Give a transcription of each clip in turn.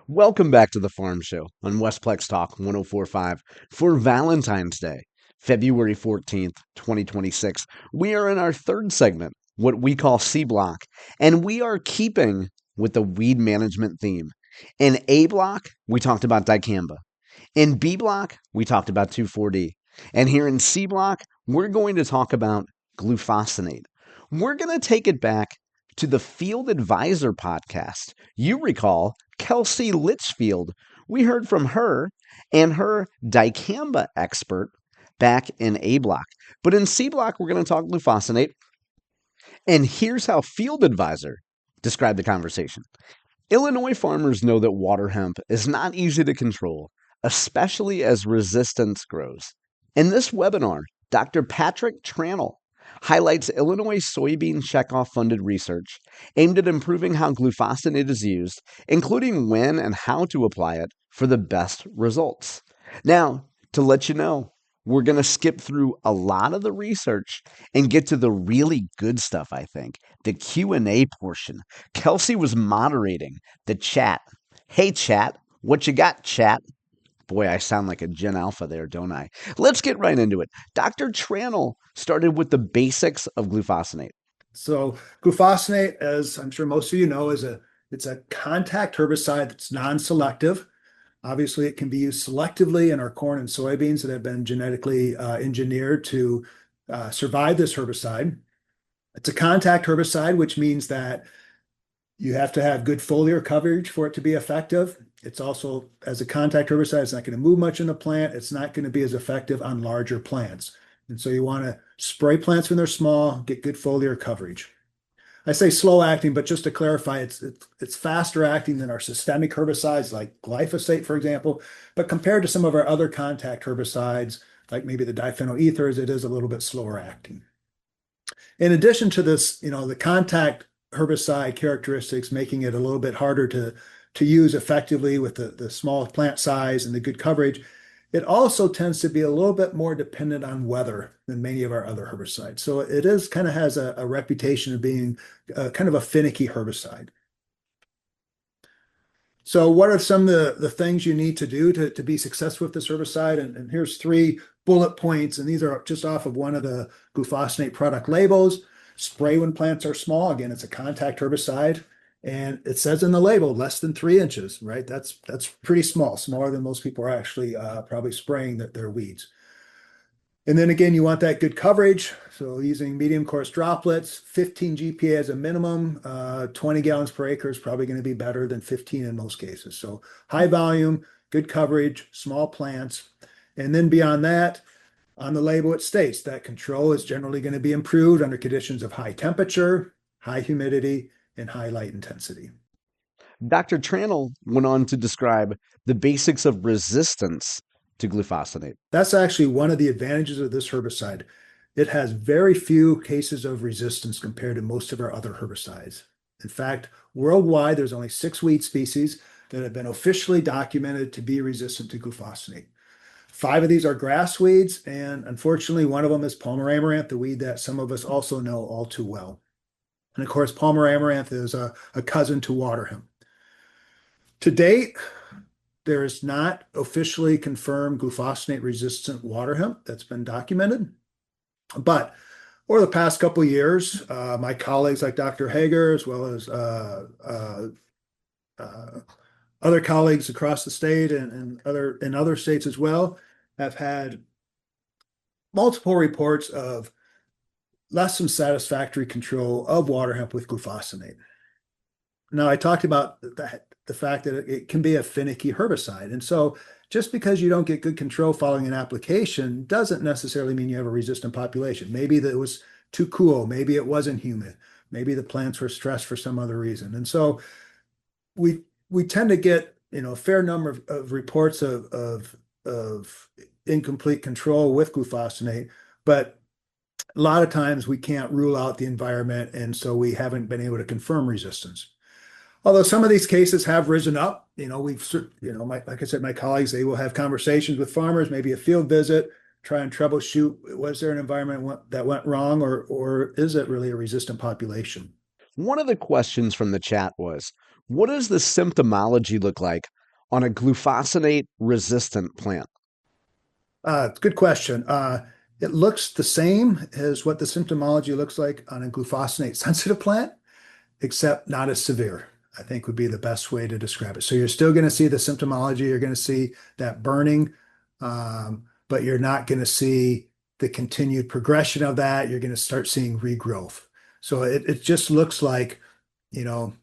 Welcome back to the Farm Show on Westplex Talk 1045 for Valentine's Day, February 14th, 2026. We are in our third segment, what we call C Block, and we are keeping with the weed management theme. In A Block, we talked about dicamba. In B Block, we talked about 2,4-D. And here in C Block, we're going to talk about glufosinate. We're going to take it back to the Field Advisor podcast. You recall Kelsey Litchfield. We heard from her and her dicamba expert back in A Block. But in C Block, we're going to talk glufosinate. And here's how Field Advisor described the conversation. Illinois farmers know that water hemp is not easy to control, especially as resistance grows. In this webinar, Dr. Patrick Tranel highlights Illinois soybean checkoff funded research aimed at improving how glufosinate is used, including when and how to apply it for the best results. Now, to let you know, we're going to skip through a lot of the research and get to the really good stuff, I think, the Q&A portion. Kelsey was moderating the chat. Hey, chat, what you got, chat? Boy, I sound like a Gen Alpha there, don't I? Let's get right into it. Dr. Tranel started with the basics of glufosinate. So glufosinate, as I'm sure most of you know, it's a contact herbicide that's non-selective. Obviously, it can be used selectively in our corn and soybeans that have been genetically engineered to survive this herbicide. It's a contact herbicide, which means that you have to have good foliar coverage for it to be effective. It's also, as a contact herbicide, it's not going to move much in the plant. It's not going to be as effective on larger plants. And so you want to spray plants when they're small, get good foliar coverage. I say slow acting, but just to clarify, it's faster acting than our systemic herbicides like glyphosate, for example. But compared to some of our other contact herbicides, like maybe the diphenyl ethers, it is a little bit slower acting. In addition to this, the contact herbicide characteristics making it a little bit harder to use effectively with the small plant size and the good coverage, it also tends to be a little bit more dependent on weather than many of our other herbicides. So it is kind of has a reputation of being kind of a finicky herbicide. So what are some of the things you need to do to be successful with this herbicide? And here's 3 bullet points, and these are just off of one of the glufosinate product labels. Spray when plants are small. Again, it's a contact herbicide. And it says in the label, less than 3 inches, right? That's pretty small, smaller than most people are actually probably spraying their weeds. And then again, you want that good coverage. So using medium coarse droplets, 15 GPA as a minimum, 20 gallons per acre is probably going to be better than 15 in most cases. So high volume, good coverage, small plants. And then beyond that, on the label, it states that control is generally going to be improved under conditions of high temperature, high humidity, and high light intensity. Dr. Tranel went on to describe the basics of resistance to glufosinate. That's actually one of the advantages of this herbicide. It has very few cases of resistance compared to most of our other herbicides. In fact, worldwide, there's only 6 weed species that have been officially documented to be resistant to glufosinate. 5 of these are grass weeds, and unfortunately, one of them is Palmer amaranth, the weed that some of us also know all too well. And of course, Palmer amaranth is a cousin to water hemp. To date, there is not officially confirmed glufosinate-resistant water hemp that's been documented. But over the past couple of years, my colleagues like Dr. Hager, as well as other colleagues across the state and other states as well, have had multiple reports of less than satisfactory control of water hemp with glufosinate. Now, I talked about the fact that it can be a finicky herbicide. And so just because you don't get good control following an application doesn't necessarily mean you have a resistant population. Maybe that it was too cool. Maybe it wasn't humid. Maybe the plants were stressed for some other reason. And so we tend to get a fair number of reports of incomplete control with glufosinate, but a lot of times we can't rule out the environment, and so we haven't been able to confirm resistance. Although some of these cases have risen up, like I said, my colleagues, they will have conversations with farmers, maybe a field visit, try and troubleshoot, was there an environment that went wrong, or is it really a resistant population? One of the questions from the chat was, What does the symptomology look like on a glufosinate resistant plant? Good question. It looks the same as what the symptomology looks like on a glufosinate sensitive plant, except not as severe, I think would be the best way to describe it. So you're still going to see the symptomology, you're going to see that burning, but you're not going to see the continued progression of that. You're going to start seeing regrowth. So it just looks like, you know,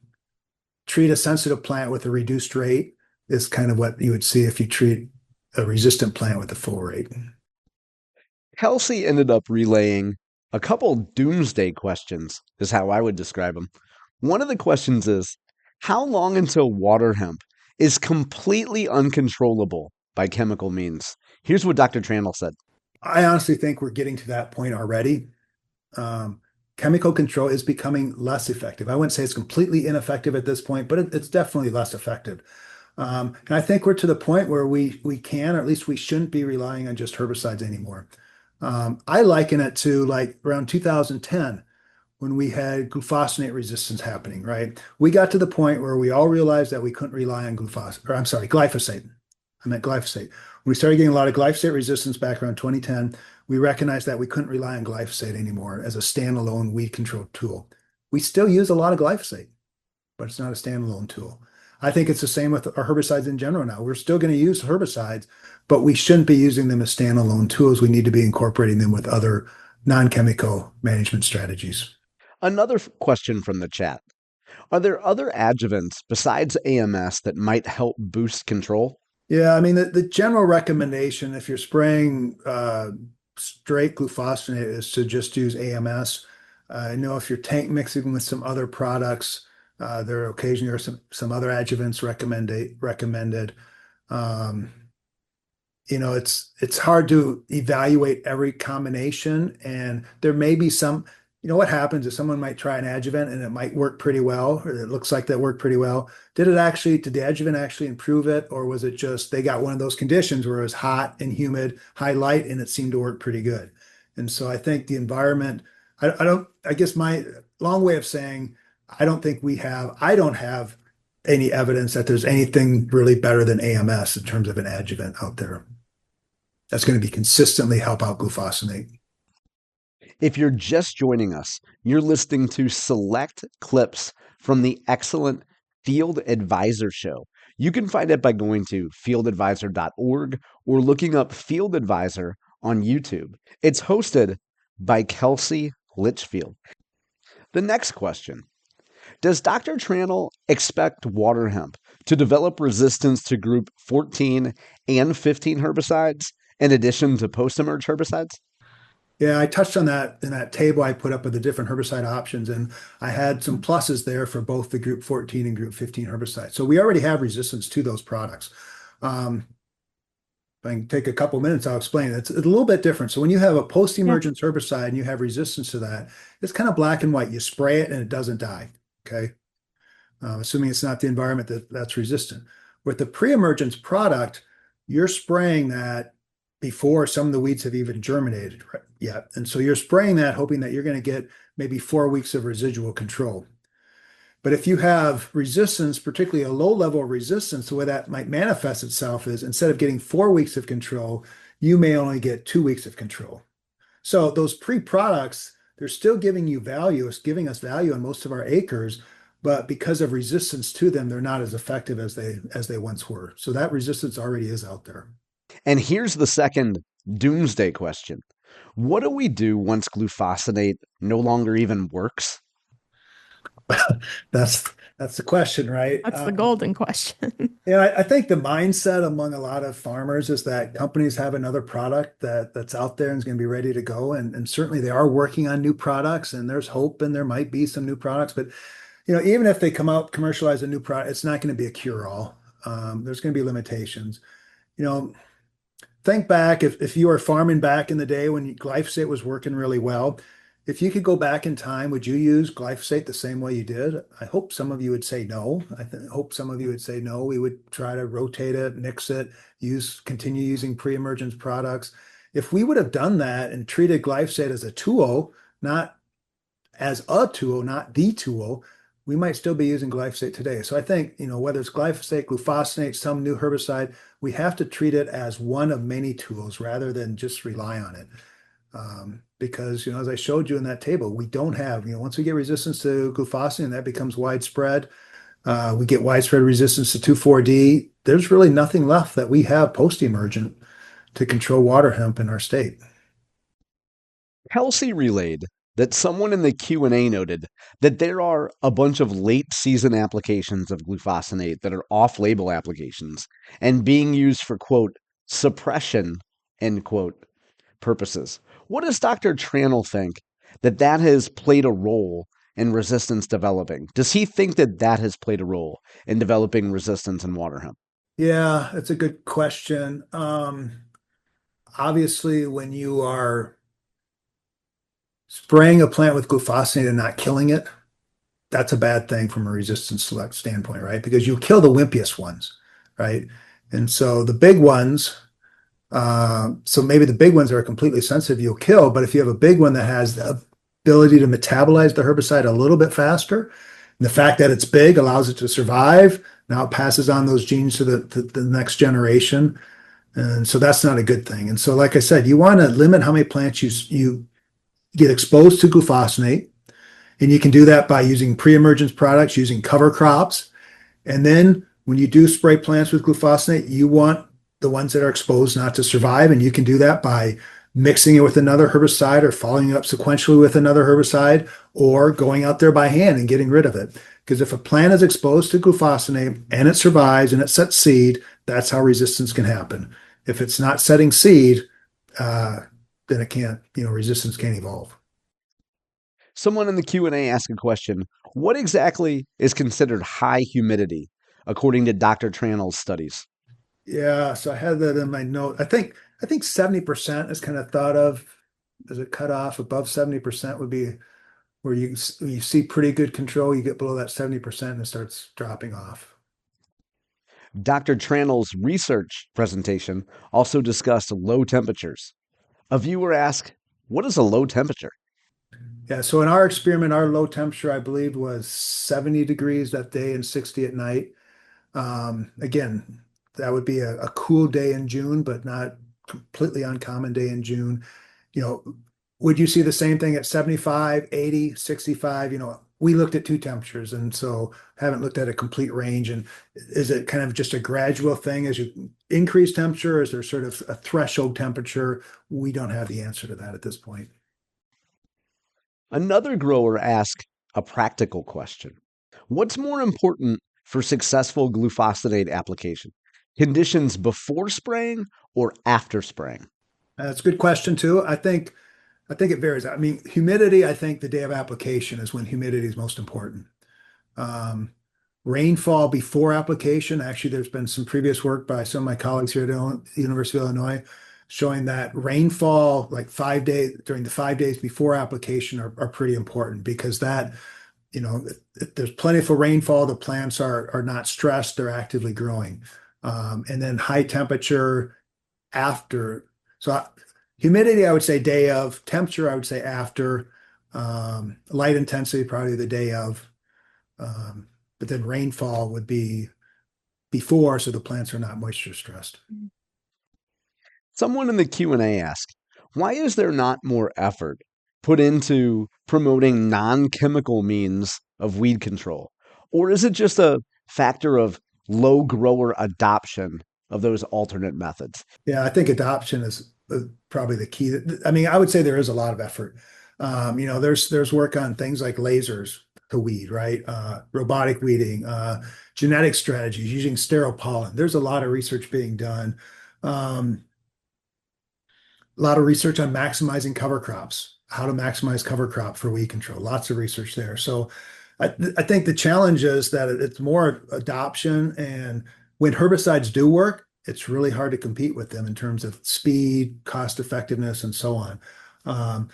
treat a sensitive plant with a reduced rate is kind of what you would see if you treat a resistant plant with a full rate. Kelsey ended up relaying a couple doomsday questions, is how I would describe them. One of the questions is, how long until water hemp is completely uncontrollable by chemical means? Here's what Dr. Tranel said. I honestly think we're getting to that point already. Chemical control is becoming less effective. I wouldn't say it's completely ineffective at this point, but it's definitely less effective. And I think we're to the point where we can, or at least we shouldn't be relying on just herbicides anymore. I liken it to like around 2010 when we had glufosinate resistance happening, right? We got to the point where we all realized that we couldn't rely on glyphosate. I meant glyphosate. When we started getting a lot of glyphosate resistance back around 2010, we recognized that we couldn't rely on glyphosate anymore as a standalone weed control tool. We still use a lot of glyphosate, but it's not a standalone tool. I think it's the same with our herbicides in general now. We're still going to use herbicides, but we shouldn't be using them as standalone tools. We need to be incorporating them with other non-chemical management strategies. Another question from the chat. Are there other adjuvants besides AMS that might help boost control? Yeah, I mean, the general recommendation, if you're spraying straight glufosinate, is to just use AMS. I know if you're tank mixing with some other products, there are occasionally some other adjuvants recommended. Um, it's hard to evaluate every combination, and there may be some. You know what happens is someone might try an adjuvant and it might work pretty well, or it looks like that worked pretty well. Did the adjuvant actually improve it, or was it just they got one of those conditions where it was hot and humid, high light, and it seemed to work pretty good? And so I think the environment, I guess my long way of saying, I don't have any evidence that there's anything really better than AMS in terms of an adjuvant out there that's going to be consistently help out glufosinate. If you're just joining us, you're listening to select clips from the excellent Field Advisor Show. You can find it by going to fieldadvisor.org or looking up Field Advisor on YouTube. It's hosted by Kelsey Litchfield. The next question. Does Dr. Tranel expect water hemp to develop resistance to group 14 and 15 herbicides in addition to post-emerge herbicides? Yeah, I touched on that in that table I put up with the different herbicide options, and I had some pluses there for both the group 14 and group 15 herbicides. So we already have resistance to those products. If I can take a couple minutes, I'll explain. It's a little bit different. So when you have a post-emergence herbicide and you have resistance to that, it's kind of black and white. You spray it and it doesn't die. Okay. Assuming it's not the environment that's resistant. With the pre-emergence product, you're spraying that before some of the weeds have even germinated yet. And so you're spraying that hoping that you're going to get maybe 4 weeks of residual control. But if you have resistance, particularly a low level of resistance, the way that might manifest itself is instead of getting 4 weeks of control, you may only get 2 weeks of control. So those pre-products, they're still giving you value. It's giving us value on most of our acres, but because of resistance to them, they're not as effective as they once were. So that resistance already is out there. And here's the second doomsday question. What do we do once glufosinate no longer even works? That's the question, right? That's the golden question. Yeah, I think the mindset among a lot of farmers is that companies have another product that's out there and is going to be ready to go. And certainly they are working on new products, and there's hope and there might be some new products. But even if they come out, commercialize a new product, it's not going to be a cure-all. There's going to be limitations. Think back if you were farming back in the day when glyphosate was working really well. If you could go back in time, would you use glyphosate the same way you did? I hope some of you would say no. Hope some of you would say no. We would try to rotate it, mix it, continue using pre-emergence products. If we would have done that and treated glyphosate as a tool, not as a tool, not the tool, we might still be using glyphosate today. So I think, whether it's glyphosate, glufosinate, some new herbicide, we have to treat it as one of many tools rather than just rely on it. Because, as I showed you in that table, we don't have, once we get resistance to glufosinate and that becomes widespread, we get widespread resistance to 2,4-D. There's really nothing left that we have post-emergent to control water hemp in our state. Kelsey relayed that someone in the Q&A noted that there are a bunch of late season applications of glufosinate that are off-label applications and being used for quote suppression end quote purposes. What does Dr. Tranel think that has played a role in resistance developing? Does he think that has played a role in developing resistance in water hemp? Yeah, that's a good question. Obviously, when you are spraying a plant with glufosinate and not killing it, that's a bad thing from a resistance select standpoint, right? Because you kill the wimpiest ones, right? And so the big ones, so maybe the big ones are completely sensitive, you'll kill, but if you have a big one that has the ability to metabolize the herbicide a little bit faster, and the fact that it's big allows it to survive, now it passes on those genes to the next generation. And so that's not a good thing. And so, like I said, you want to limit how many plants you get exposed to glufosinate. And you can do that by using pre-emergence products, using cover crops. And then when you do spray plants with glufosinate, you want the ones that are exposed not to survive. And you can do that by mixing it with another herbicide or following it up sequentially with another herbicide or going out there by hand and getting rid of it. Because if a plant is exposed to glufosinate and it survives and it sets seed, that's how resistance can happen. If it's not setting seed, then it can't, resistance can't evolve. Someone in the Q&A asked a question, what exactly is considered high humidity according to Dr. Tranel's studies? Yeah, so I had that in my note. I think 70% is kind of thought of as a cutoff. Above 70% would be where you see pretty good control. You get below that 70% and it starts dropping off. Dr. Tranel's research presentation also discussed low temperatures. A viewer asked, what is a low temperature? Yeah, so in our experiment, our low temperature, I believe, was 70 degrees that day and 60 at night. Again, that would be a cool day in June, but not completely uncommon day in June. You know, would you see the same thing at 75, 80, 65? We looked at two temperatures, and so haven't looked at a complete range. And is it kind of just a gradual thing as you increase temperature? Is there sort of a threshold temperature? We don't have the answer to that at this point. Another grower asked a practical question. What's more important for successful glufosinate application? Conditions before spraying or after spraying? That's a good question too. I think it varies. I mean, humidity, I think the day of application is when humidity is most important. Um, Rainfall before application, actually, there's been some previous work by some of my colleagues here at the University of Illinois showing that rainfall, like 5 days during the 5 days before application, are pretty important because that, if there's plentiful rainfall, the plants are not stressed, they're actively growing. And then high temperature after. So humidity, I would say day of. Temperature, I would say after. Light intensity, probably the day of. But then rainfall would be before, so the plants are not moisture stressed. Someone in the Q&A asked, why is there not more effort put into promoting non-chemical means of weed control? Or is it just a factor of low grower adoption of those alternate methods? Yeah, I think adoption is probably the key. I mean, I would say there is a lot of effort. There's work on things like lasers to weed, right? Robotic weeding, genetic strategies, using sterile pollen. There's a lot of research being done. A lot of research on maximizing cover crops, how to maximize cover crop for weed control. Lots of research there. So I think the challenge is that it's more adoption, and when herbicides do work, it's really hard to compete with them in terms of speed, cost effectiveness, and so on.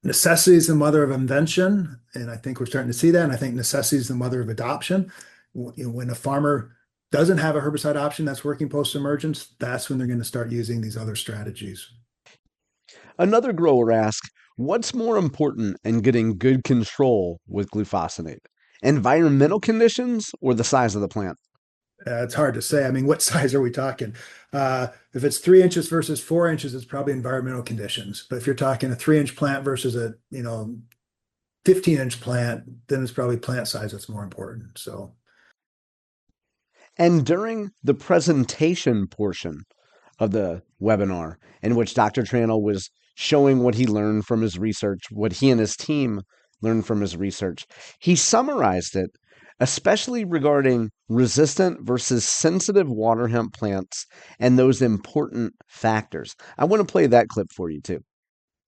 Necessity is the mother of invention, and I think we're starting to see that. And I think necessity is the mother of adoption. When a farmer doesn't have a herbicide option that's working post-emergence, that's when they're going to start using these other strategies. Another grower asked, What's more important in getting good control with glufosinate? Environmental conditions or the size of the plant? It's hard to say. I mean, what size are we talking? If it's 3 inches versus 4 inches, it's probably environmental conditions. But if you're talking a 3 inch plant versus a 15-inch plant, then it's probably plant size that's more important. So And during the presentation portion of the webinar, in which Dr. Tranel was showing what he learned from his research, what he and his team learned from his research, he summarized it, especially regarding resistant versus sensitive water hemp plants and those important factors. I want to play that clip for you too.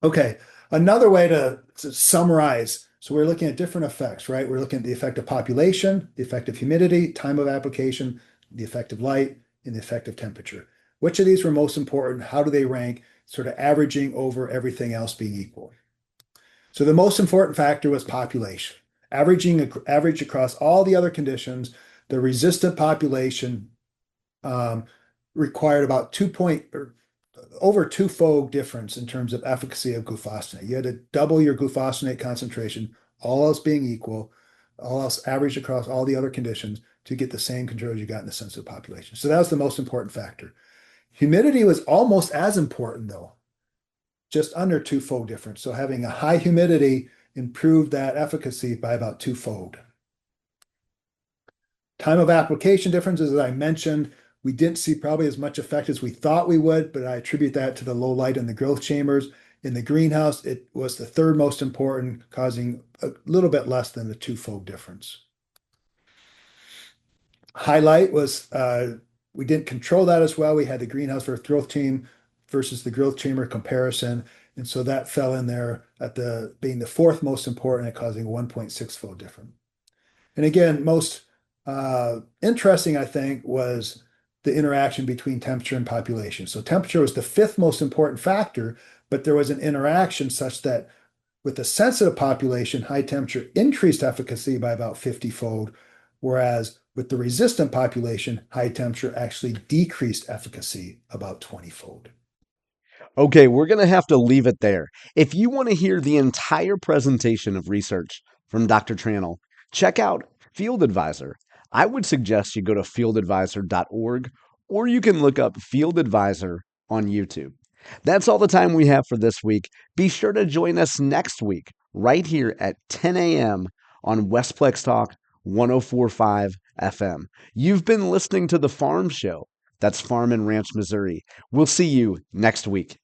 okay, another way to summarize. So we're looking at different effects, right? We're looking at the effect of population, the effect of humidity, time of application, the effect of light, and the effect of temperature. Which of these were most important? How do they rank? Sort of averaging over everything else being equal. So the most important factor was population. Average across all the other conditions, the resistant population required about over twofold difference in terms of efficacy of glufosinate. You had to double your glufosinate concentration, all else being equal, all else averaged across all the other conditions to get the same control as you got in the sensitive population. So that was the most important factor. Humidity was almost as important though, just under twofold difference. So having a high humidity improved that efficacy by about twofold. Time of application differences, as I mentioned, we didn't see probably as much effect as we thought we would, but I attribute that to the low light in the growth chambers. In the greenhouse, it was the third most important, causing a little bit less than the twofold difference. Highlight was, we didn't control that as well. We had the greenhouse versus growth team versus the growth chamber comparison. And so that fell in there at being the fourth most important and causing 1.6-fold difference. And again, most interesting, I think, was the interaction between temperature and population. So temperature was the fifth most important factor, but there was an interaction such that with the sensitive population, high temperature increased efficacy by about 50-fold, whereas with the resistant population, high temperature actually decreased efficacy about 20-fold. Okay, we're going to have to leave it there. If you want to hear the entire presentation of research from Dr. Tranel, check out Field Advisor. I would suggest you go to fieldadvisor.org or you can look up Field Advisor on YouTube. That's all the time we have for this week. Be sure to join us next week right here at 10 a.m. on Westplex Talk 1045 FM. You've been listening to The Farm Show. That's Farm and Ranch, Missouri. We'll see you next week.